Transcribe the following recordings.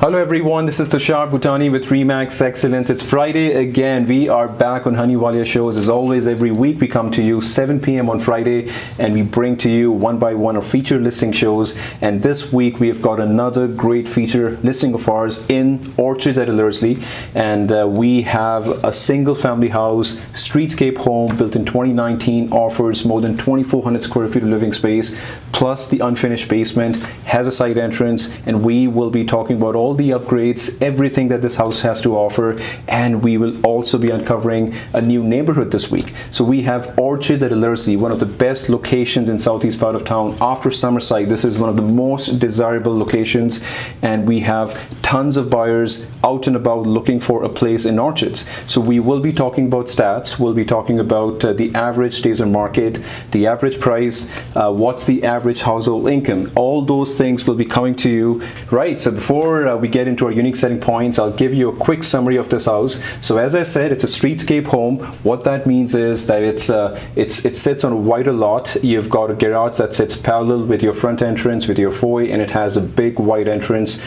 Hello everyone, this is Tushar Bhutani with Remax Excellence. It's Friday again. We are back on Honey Walia shows. As always, every week we come to you 7 p.m. on Friday and we bring to you one by one our feature listing shows. And this week we've got another great feature listing of ours in Orchards at Ellerslie. And we have a single family house, streetscape home built in 2019, offers more than 2,400 square feet of living space, plus the unfinished basement, has a side entrance, and we will be talking about all the upgrades, everything that this house has to offer, and we will also be uncovering a new neighborhood this week. So we have Orchards at Ellerslie, one of the best locations in southeast part of town after Summerside. This is one of the most desirable locations, and we have tons of buyers out and about looking for a place in Orchards. So we will be talking about stats, we'll be talking about the average days on market, the average price, what's the average household income. All those things will be coming to you. Right, so before we get into our unique selling points, I'll give you a quick summary of this house. So as I said, it's a streetscape home. What that means is that it sits on a wider lot. You've got a garage that sits parallel with your front entrance, with your foyer, and it has a big wide entrance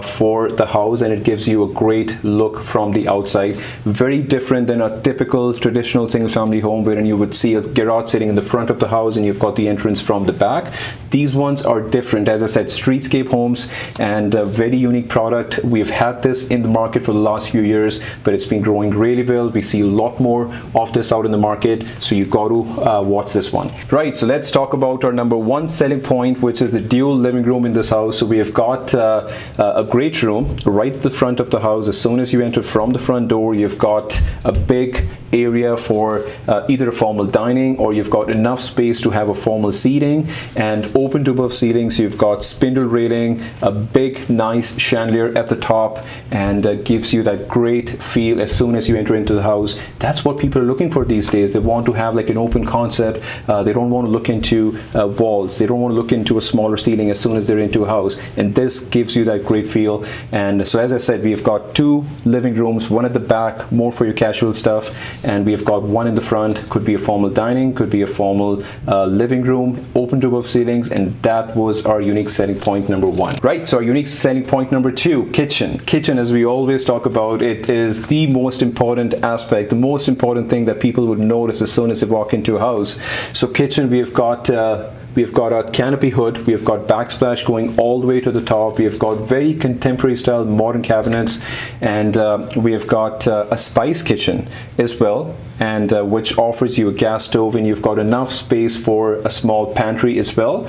for the house, and it gives you a great look from the outside. Very different than a typical traditional single family home wherein you would see a garage sitting in the front of the house and you've got the entrance from the back. These ones are different. As I said, streetscape homes, and a very unique product. We've had this in the market for the last few years, but it's been growing really well. We see a lot more of this out in the market, so you got to watch this one. Right, so let's talk about our number one selling point, which is the dual living room in this house. So we have got a great room right at the front of the house. As soon as you enter from the front door, you've got a big area for either a formal dining, or you've got enough space to have a formal seating, and open to above ceilings. So you've got spindle railing, a big nice chandelier at the top, and gives you that great feel as soon as you enter into the house. That's what people are looking for these days. They want to have like an open concept. They don't want to look into walls. They don't want to look into a smaller ceiling as soon as they're into a house, and this gives you that great feel. And so as I said, we've got two living rooms, one at the back more for your casual stuff, and we've got one in the front. Could be a formal dining, could be a formal living room, open to above ceilings, and that was our unique selling point number one. Right, so our unique selling point number two, kitchen. Kitchen, as we always talk about, it is the most important aspect, the most important thing that people would notice as soon as they walk into a house. So kitchen, we've got a canopy hood, we've got backsplash going all the way to the top, we've got very contemporary style modern cabinets, and we have got a spice kitchen as well, and which offers you a gas stove, and you've got enough space for a small pantry as well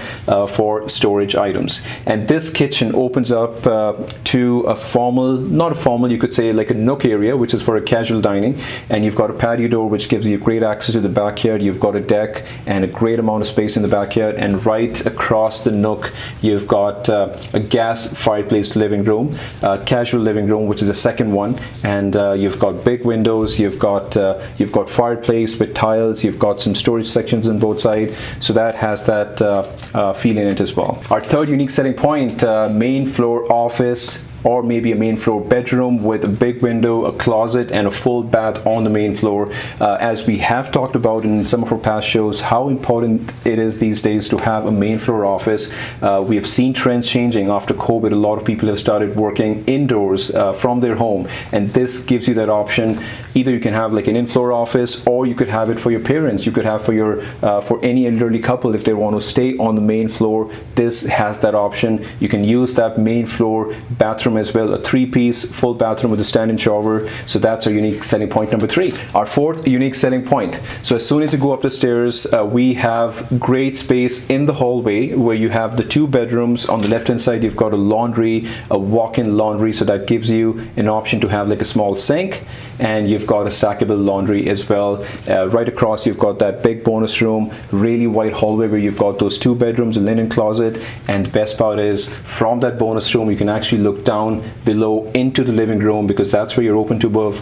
for storage items. And this kitchen opens up to a formal, not a formal, you could say like a nook area, which is for a casual dining, and you've got a patio door which gives you great access to the backyard. You've got a deck and a great amount of space in the backyard, and right across the nook you've got a gas fireplace living room, casual living room, which is the second one, and you've got big windows, you've got fireplace with tiles, you've got some storage sections on both sides, so that has that feel in it as well. Our third unique selling point, main floor office, or maybe a main floor bedroom with a big window, a closet, and a full bath on the main floor. As we have talked about in some of our past shows, how important it is these days to have a main floor office. We have seen trends changing after COVID. A lot of people have started working indoors from their home, and this gives you that option. Either you can have like an in-floor office, or you could have it for your parents. You could have for your for any elderly couple if they want to stay on the main floor. This has that option. You can use that main floor bathroom as well, a three-piece full bathroom with a stand-in shower. So that's our unique selling point number three. Our fourth unique selling point, so as soon as you go up the stairs, we have great space in the hallway where you have the two bedrooms. On the left hand side you've got a laundry, a walk-in laundry, so that gives you an option to have like a small sink, and you've got a stackable laundry as well. Right across you've got that big bonus room, really wide hallway where you've got those two bedrooms, a linen closet, and the best part is from that bonus room you can actually look down below into the living room, because that's where your open to above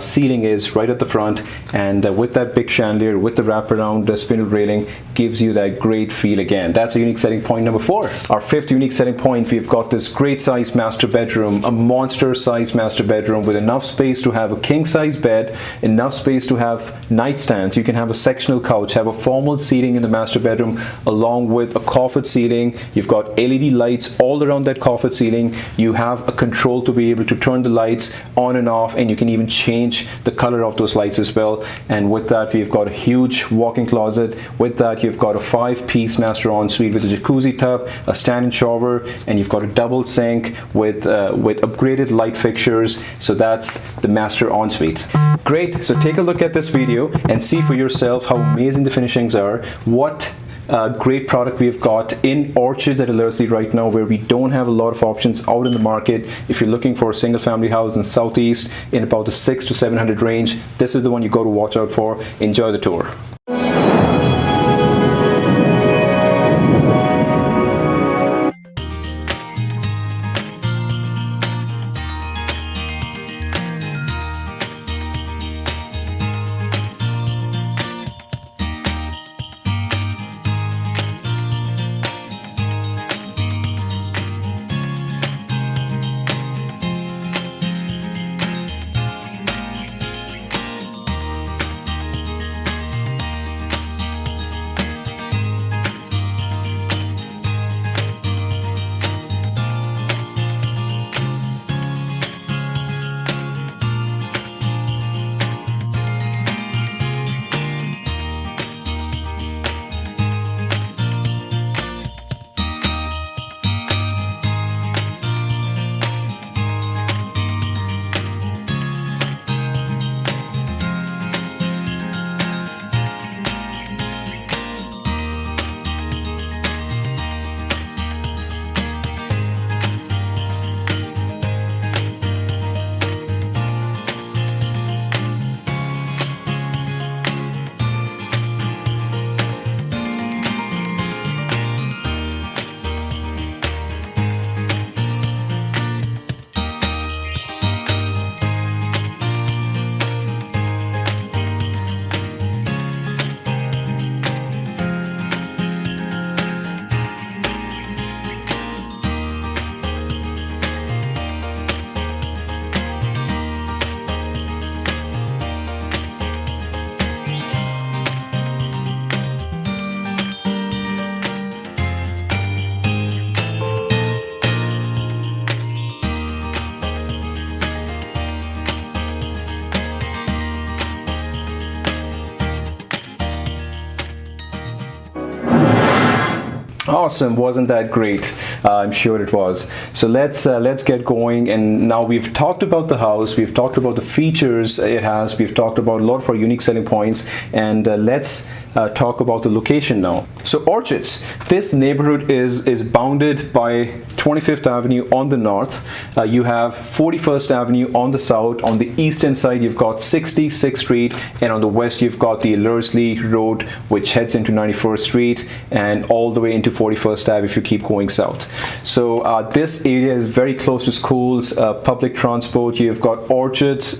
ceiling is, right at the front, and with that big chandelier with the wraparound spindle railing gives you that great feel again. That's a unique selling point number four. Our fifth unique selling point, we've got this great size master bedroom, a monster size master bedroom with enough space to have a king size bed, enough space to have nightstands. You can have a sectional couch, have a formal seating in the master bedroom along with a coffered ceiling. You've got LED lights all around that coffered ceiling. You have have a control to be able to turn the lights on and off, and you can even change the color of those lights as well. And with that, we've got a huge walk-in closet. With that, you've got a 5-piece master ensuite with a jacuzzi tub, a stand-in shower, and you've got a double sink with upgraded light fixtures. So that's the master ensuite. Great. So take a look at this video and see for yourself how amazing the finishings are. What great product we've got in Orchards at Ellerslie right now, where we don't have a lot of options out in the market. If you're looking for a single family house in Southeast in about the 600 to 700 range, this is the one you go to watch out for. Enjoy the tour. Awesome, wasn't that great? I'm sure it was. So let's get going. And now we've talked about the house, we've talked about the features it has, we've talked about a lot of our unique selling points, and let's talk about the location now. So Orchards, this neighborhood is bounded by 25th Avenue on the north. You have 41st Avenue on the south. On the eastern side, you've got 66th Street, and on the west, you've got the Ellerslie Road, which heads into 91st Street and all the way into 41st Ave if you keep going south. So this area is very close to schools, public transport. You've got Orchards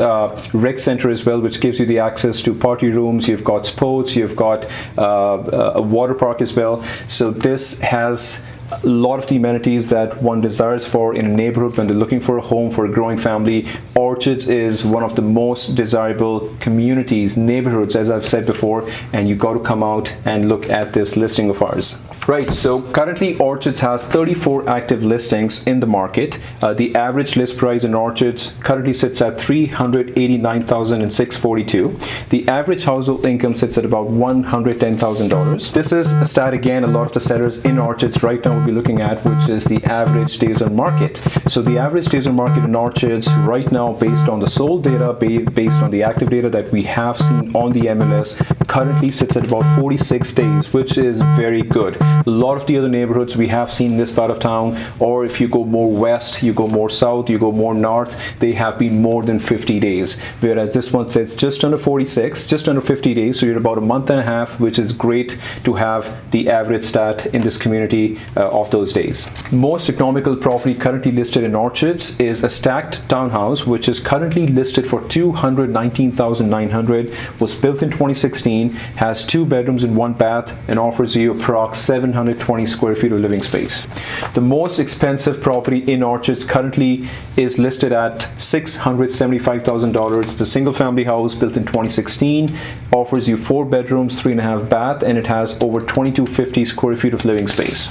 Rec Center as well, which gives you the access to party rooms. You've got sports, you've got a water park as well. So this has a lot of the amenities that one desires for in a neighborhood when they're looking for a home for a growing family. Orchards is one of the most desirable communities, neighborhoods, as I've said before, and you got to come out and look at this listing of ours. Right, so currently Orchards has 34 active listings in the market. The average list price in Orchards currently sits at $389,642. The average household income sits at about $110,000. This is a stat again a lot of the sellers in Orchards right now will be looking at, which is the average days on market. So the average days on market in Orchards right now, based on the sold data, based on the active data that we have seen on the MLS, currently sits at about 46 days, which is very good. A lot of the other neighborhoods we have seen in this part of town, or if you go more west, you go more south, you go more north, they have been more than 50 days, whereas this one sits just under 46, just under 50 days. So you're about a month and a half, which is great to have the average stat in this community of those days. Most economical property currently listed in Orchards is a stacked townhouse, which is currently listed for $219,900, was built in 2016, has 2 bedrooms and 1 bath, and offers you approx 720 square feet of living space. The most expensive property in Orchards currently is listed at $675,000. The single family house built in 2016 offers you 4 bedrooms, 3.5 bath, and it has over 2250 square feet of living space.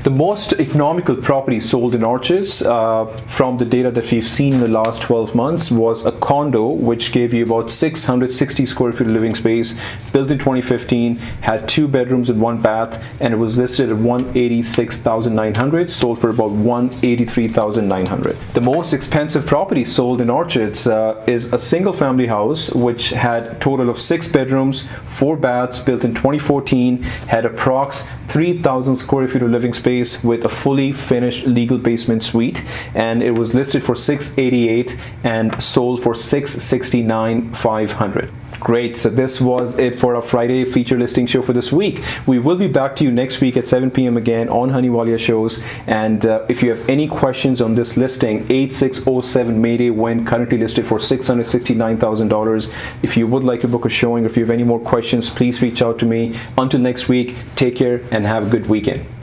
The most economical property sold in Orchards from the data that we've seen in the last 12 months was a condo which gave you about 660 square feet of living space, built in 2015, had 2 bedrooms and 1 bath, and it was listed at 186,900, sold for about 183,900. The most expensive property sold in Orchards is a single family house which had a total of 6 bedrooms, 4 baths, built in 2014, had approx 3,000 square feet of living space with a fully finished legal basement suite, and it was listed for 688 and sold for 669,500. Great, so this was it for our Friday feature listing show for this week. We will be back to you next week at 7 p.m. again on Honey Walia Shows, and if you have any questions on this listing, 8607 Mayday Wynd, currently listed for $669,000. If you would like to book a showing, or if you have any more questions, please reach out to me. Until next week, take care and have a good weekend.